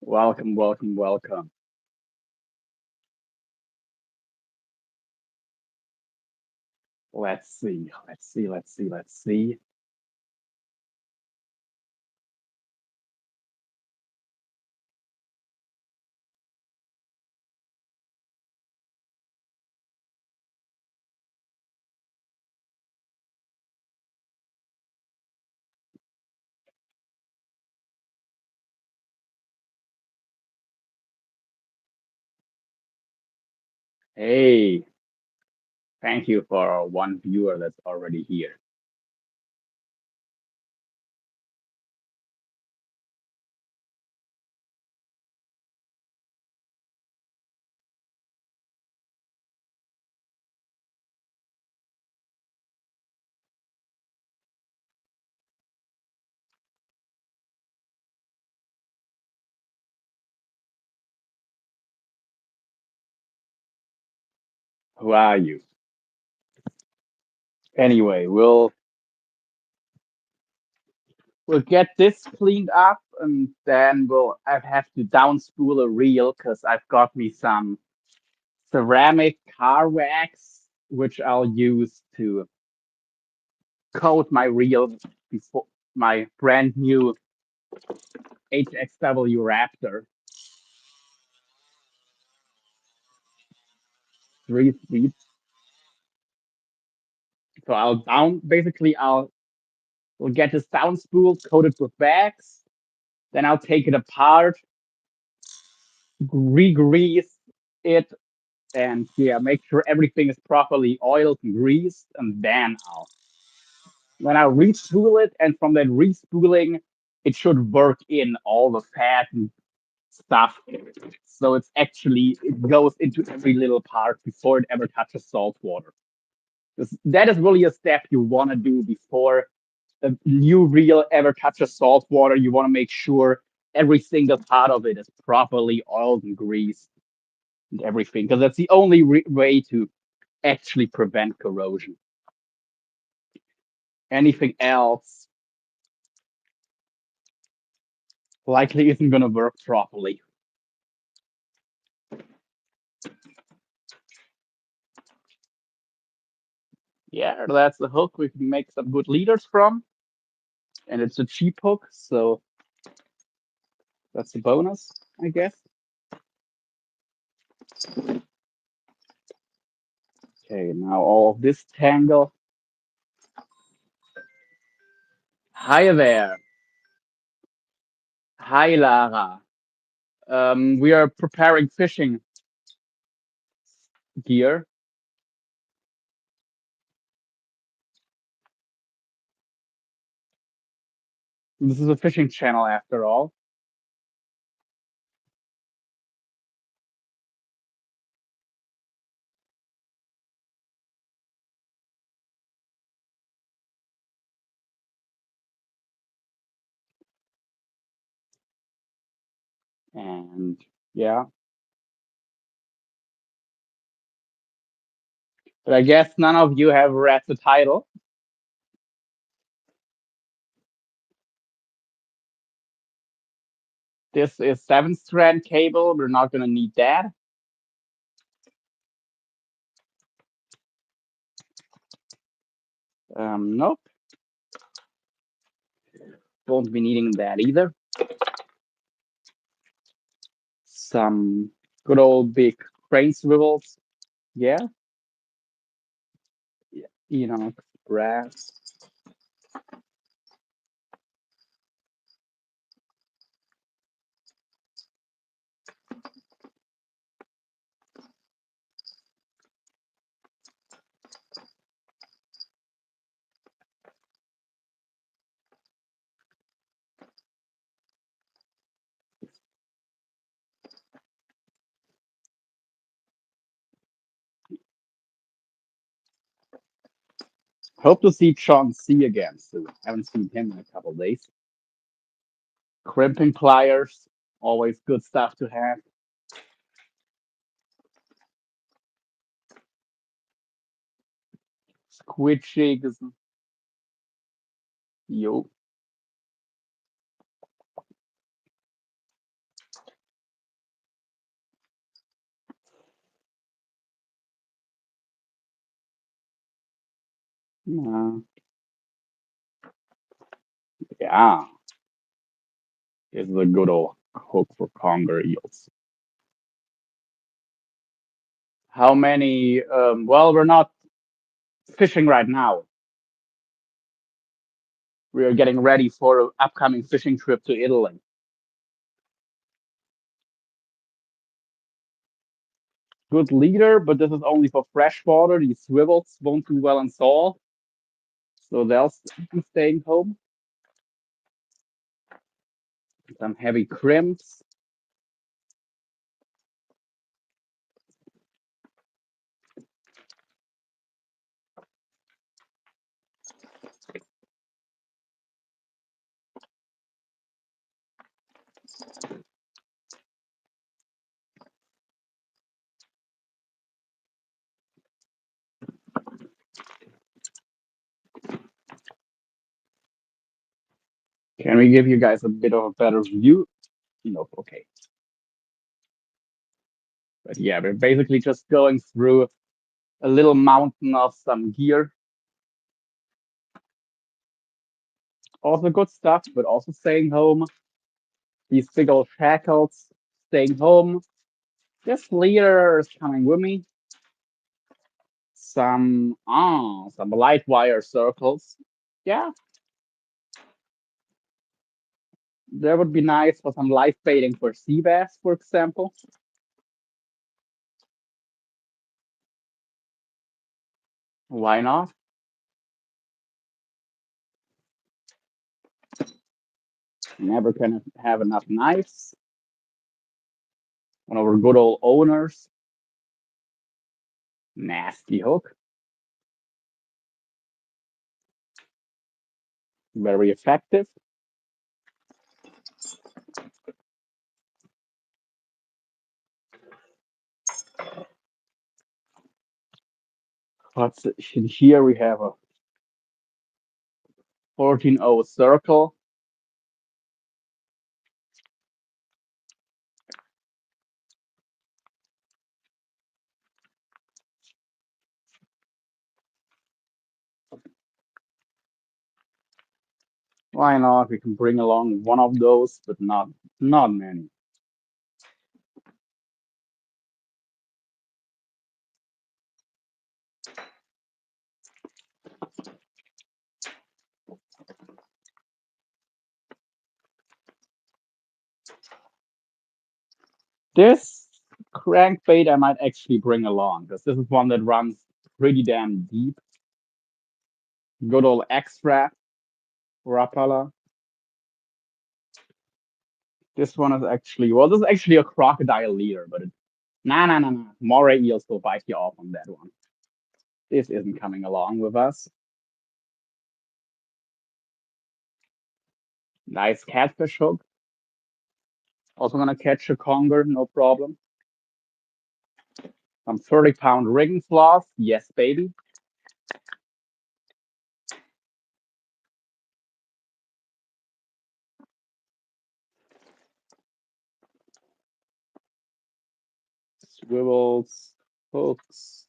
Welcome, welcome, welcome. Let's see. Hey, thank you for our one viewer that's already here. Who are you? Anyway, we'll get this cleaned up and then I have to downspool a reel because I've got me some ceramic car wax, which I'll use to coat my reel before my brand new HXW Raptor 3 speed. So we'll get this down spool coated with wax. Then I'll take it apart, re-grease it, and yeah, make sure everything is properly oiled and greased. And then I'll re-spool it, and from that re-spooling, it should work in all the fat and stuff. So it goes into every little part before it ever touches salt water. That is really a step you want to do before a new reel ever touches salt water. You want to make sure every single part of it is properly oiled and greased and everything, because that's the only way to actually prevent corrosion. Anything else likely isn't going to work properly. Yeah, that's the hook we can make some good leaders from, and it's a cheap hook, so that's a bonus, I guess. Okay, now all of this tangle. Hi there. Hi, Lara. We are preparing fishing gear. This is a fishing channel after all. And yeah, but I guess none of you have read the title. This is 7 strand cable. We're not going to need that. Nope, won't be needing that either. Some good old big crane swivels. Yeah, you know, brass. Hope to see John C again soon. Haven't seen him in a couple days. Crimping pliers, always good stuff to have. Squid jigs. Yo. Uh, yeah, it's a good old hook for conger eels. How many? Well, we're not fishing right now. We are getting ready for an upcoming fishing trip to Italy. Good leader, but this is only for fresh water. These swivels won't do well in salt, so they'll be staying home. Some heavy crimps. Can we give you guys a bit of a better view? Nope, okay. But yeah, we're basically just going through a little mountain of some gear. Also good stuff, but also staying home. These big old shackles, staying home. This leader is coming with me. Some light wire circles. Yeah, that would be nice for some live baiting for sea bass, for example. Why not? Never can have enough knives. One of our good old owners. Nasty hook. Very effective. What's in here? We have a 14-0 circle. Why not? We can bring along one of those, but not many. This crankbait I might actually bring along because this is one that runs pretty damn deep. Good old X-Wrap, Rapala. This one is actually, well, this is actually a crocodile leader, but nah. Moray eels will bite you off on that one. This isn't coming along with us. Nice catfish hook. Also gonna catch a conger, no problem. Some 30-pound rigging floss. Yes, baby. Swivels, hooks.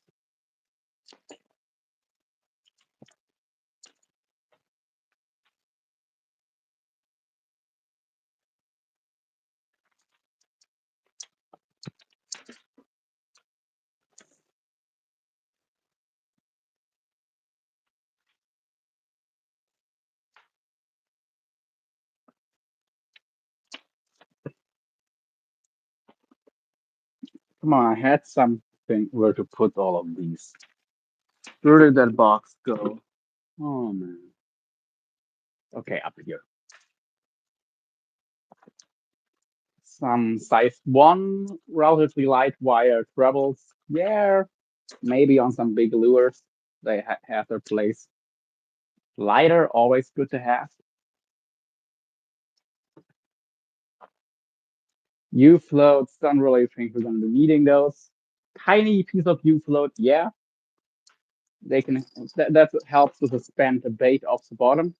Come on, I had something where to put all of these. Where did that box go? Oh man. Okay, up here. Some size 1, relatively light wire trebles. Yeah, maybe on some big lures. They have their place. Lighter, always good to have. U floats, don't really think we're going to be needing those. Tiny piece of U float, yeah. They can. That helps to suspend the bait off the bottom.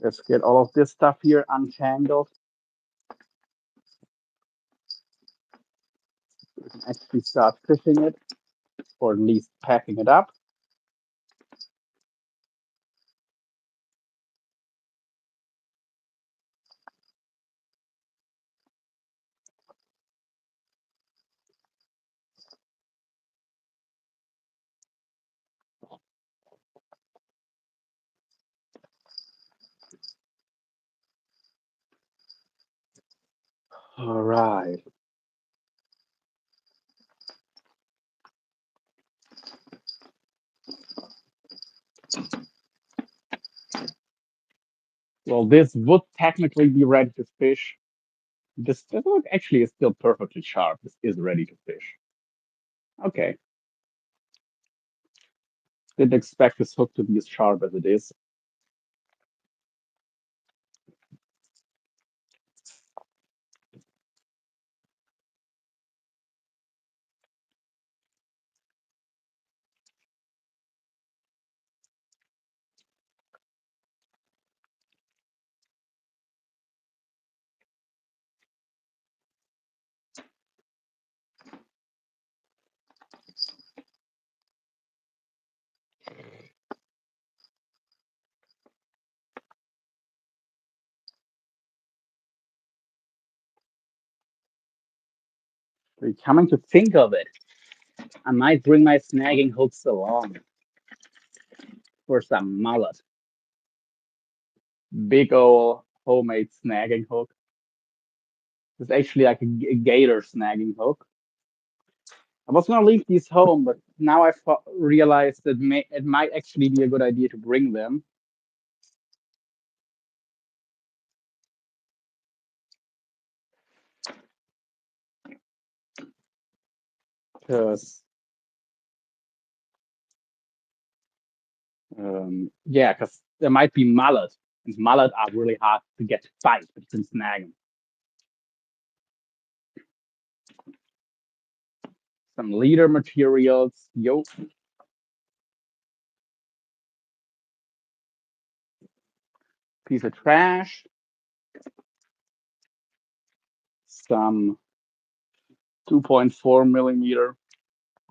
Let's get all of this stuff here untangled. We can actually start fishing it, or at least packing it up. All right. Well, this would technically be ready to fish. This hook actually is still perfectly sharp. This is ready to fish. Okay. Didn't expect this hook to be as sharp as it is. Coming to think of it, I might bring my snagging hooks along for some mullet. Big ol' homemade snagging hook. It's actually like a gator snagging hook. I was gonna leave these home, but now I realized that it might actually be a good idea to bring them because yeah, because there might be mullet, and mullet are really hard to get to fight, but you can snag them. Some leader materials, yo, piece of trash, some 2.4 millimeter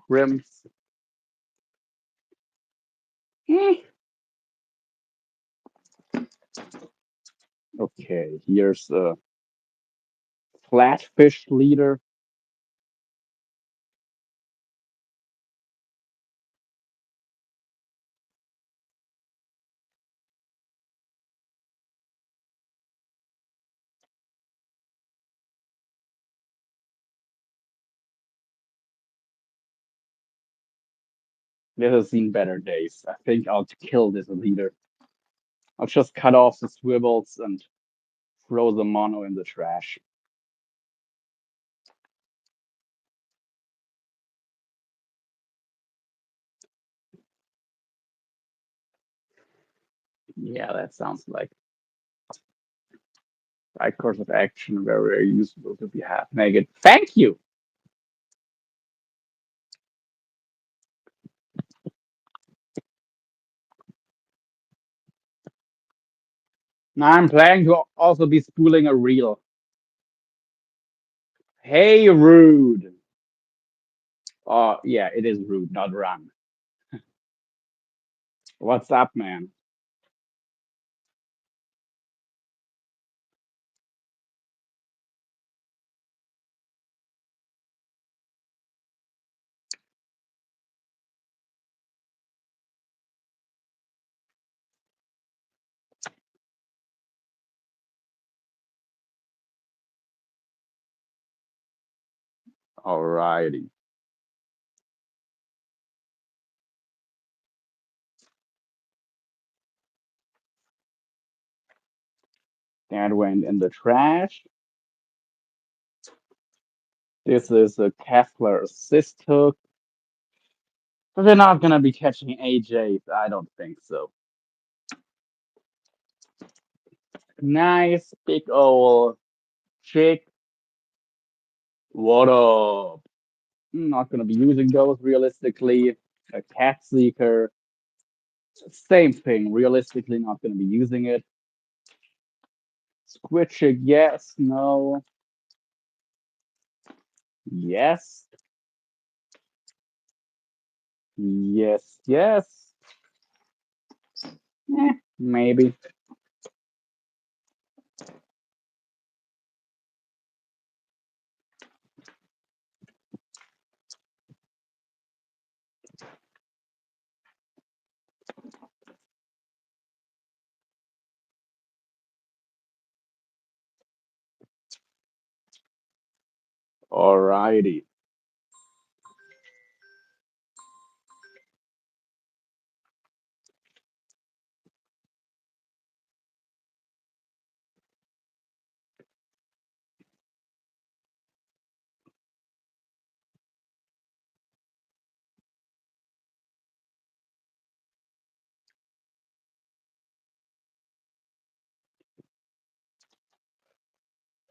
rims. Eh. Okay, here's a flatfish leader. This has seen better days. I think I'll kill this leader. I'll just cut off the swivels and throw the mono in the trash. Yeah, that sounds like right course of action, very useful to be half naked. Thank you. Now I'm planning to also be spooling a reel. Hey, rude. Oh, yeah, it is rude, not run. What's up, man? Alrighty. That went in the trash. This is a Kevlar assist hook. But we're not gonna be catching AJs, I don't think so. Nice big old chick. What up? Not gonna be using those realistically. A cat seeker. Same thing. Realistically, not gonna be using it. Squidchick, yes, no, yes, yes, yes. Maybe. Alrighty.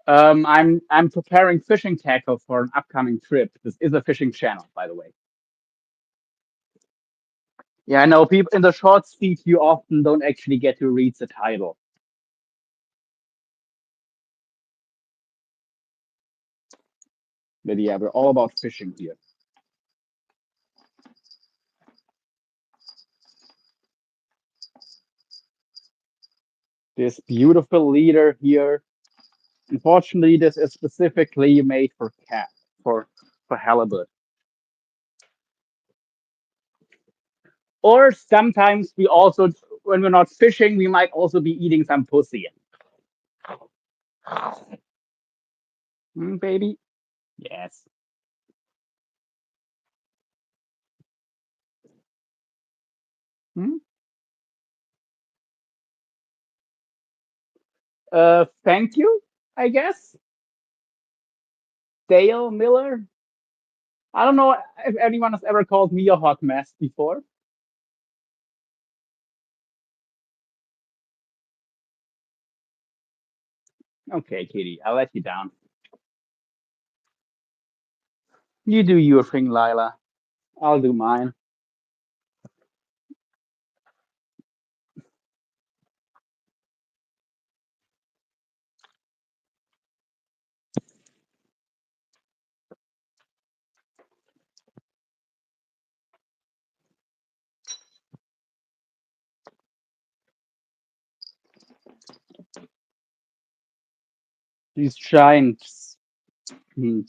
I'm preparing fishing tackle for an upcoming trip. This is a fishing channel, by the way. Yeah, I know people in the short speed you often don't actually get to read the title. But yeah, we're all about fishing here. This beautiful leader here. Unfortunately, this is specifically made for cat for halibut. Or sometimes we also, when we're not fishing, we might also be eating some pussy. Baby? Yes. Hmm? Thank you, I guess. Dale Miller? I don't know if anyone has ever called me a hot mess before. Okay, Katie, I'll let you down. You do your thing, Lila. I'll do mine. These giants. Hmm,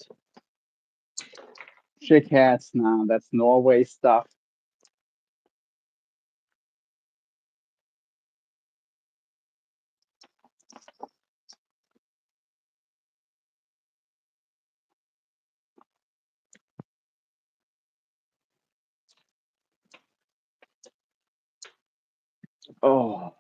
chickheads now. That's Norway stuff. Oh,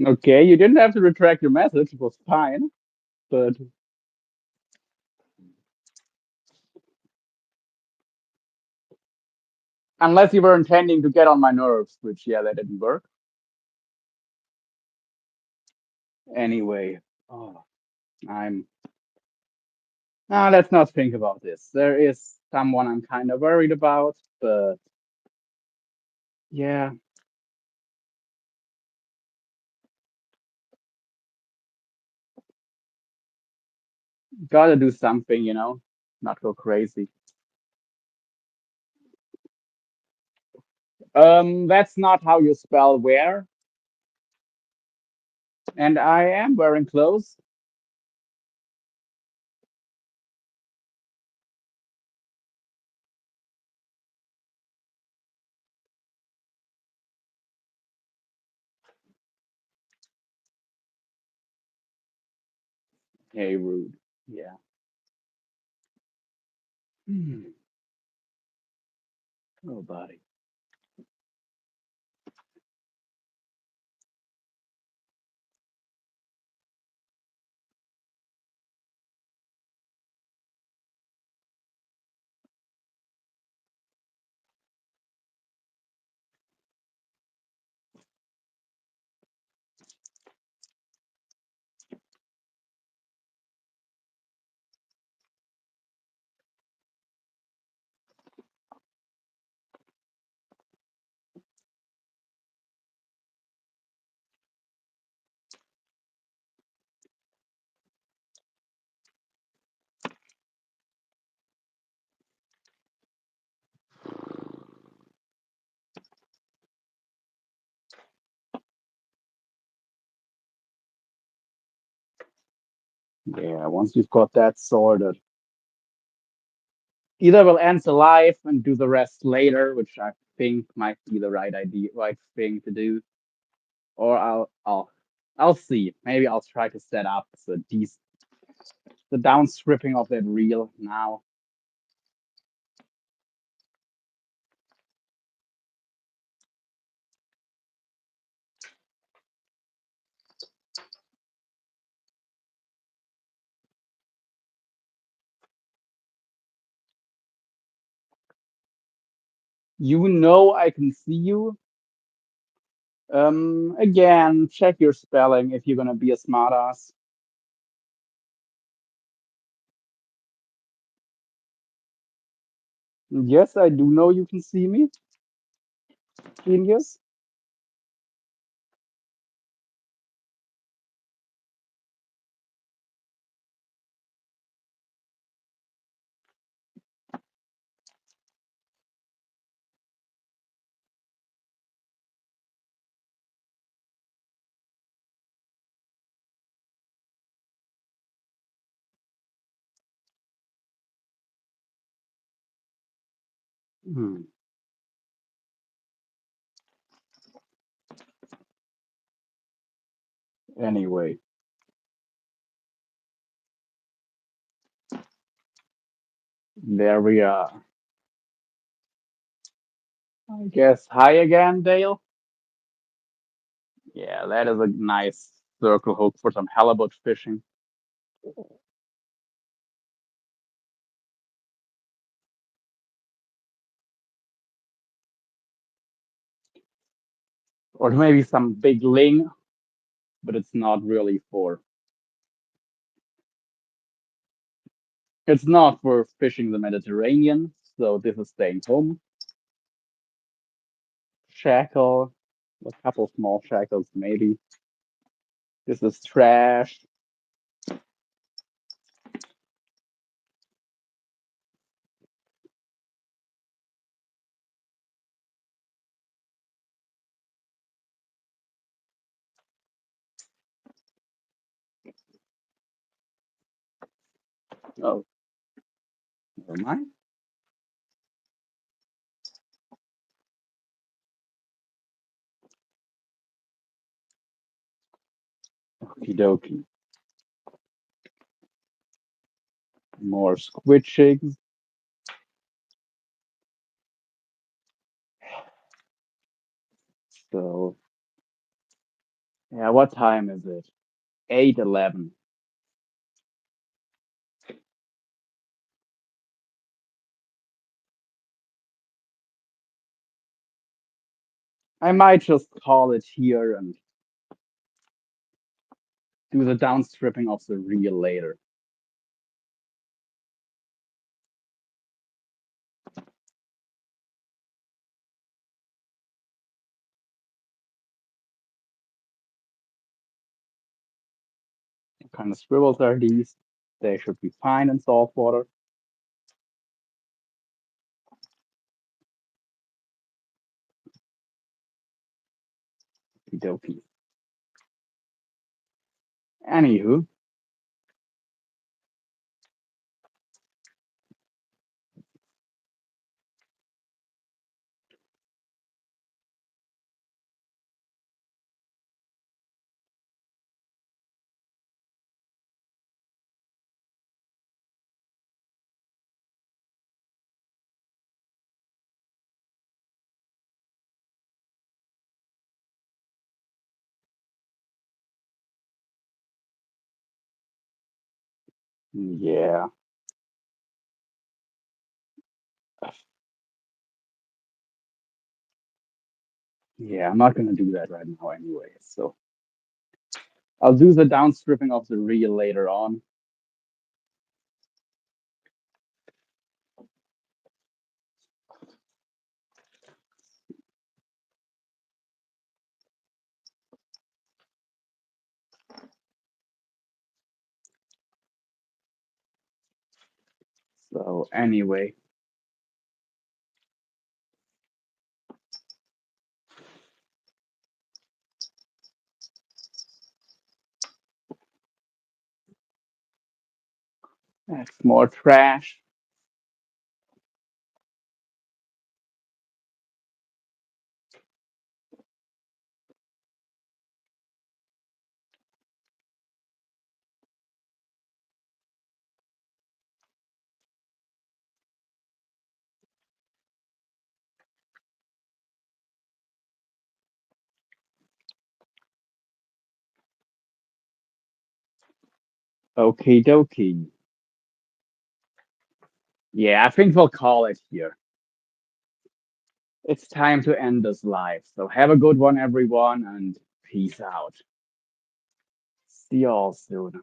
okay. You didn't have to retract your message. It was fine. But unless you were intending to get on my nerves, which, yeah, that didn't work. Anyway, oh, I'm. Now let's not think about this. There is someone I'm kind of worried about, but yeah, gotta do something, not go crazy. That's not how you spell wear, and I am wearing clothes. Hey, rude. Yeah. Hmm. Oh, buddy. Yeah, once we've got that sorted, either we'll end the live and do the rest later, which I think might be the right idea, right thing to do, or I'll see. Maybe I'll try to set up the down stripping of that reel now. You know I can see you. Again, check your spelling if you're gonna be a smartass. Yes, I do know you can see me. Genius. Hmm. Anyway, there we are. I guess hi again, Dale. Yeah, that is a nice circle hook for some halibut fishing. Or maybe some big ling, but it's not really for it's not for fishing the Mediterranean, so this is staying home. Shackle, a couple small shackles maybe. This is trash. Oh, never mind. Okie dokie. More squid. So yeah, what time is it? 8:11. I might just call it here and do the downstripping of the reel later. What kind of squibbles are these? They should be fine in salt water. Okie dokie. Anywho, yeah. Yeah, I'm not gonna do that right now anyway. So I'll do the downstripping of the reel later on. So anyway, That's more trash. Okie dokie. Yeah, I think we'll call it here. It's time to end this live. So have a good one, everyone, and peace out. See you all soon.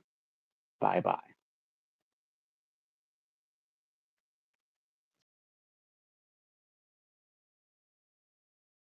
Bye bye.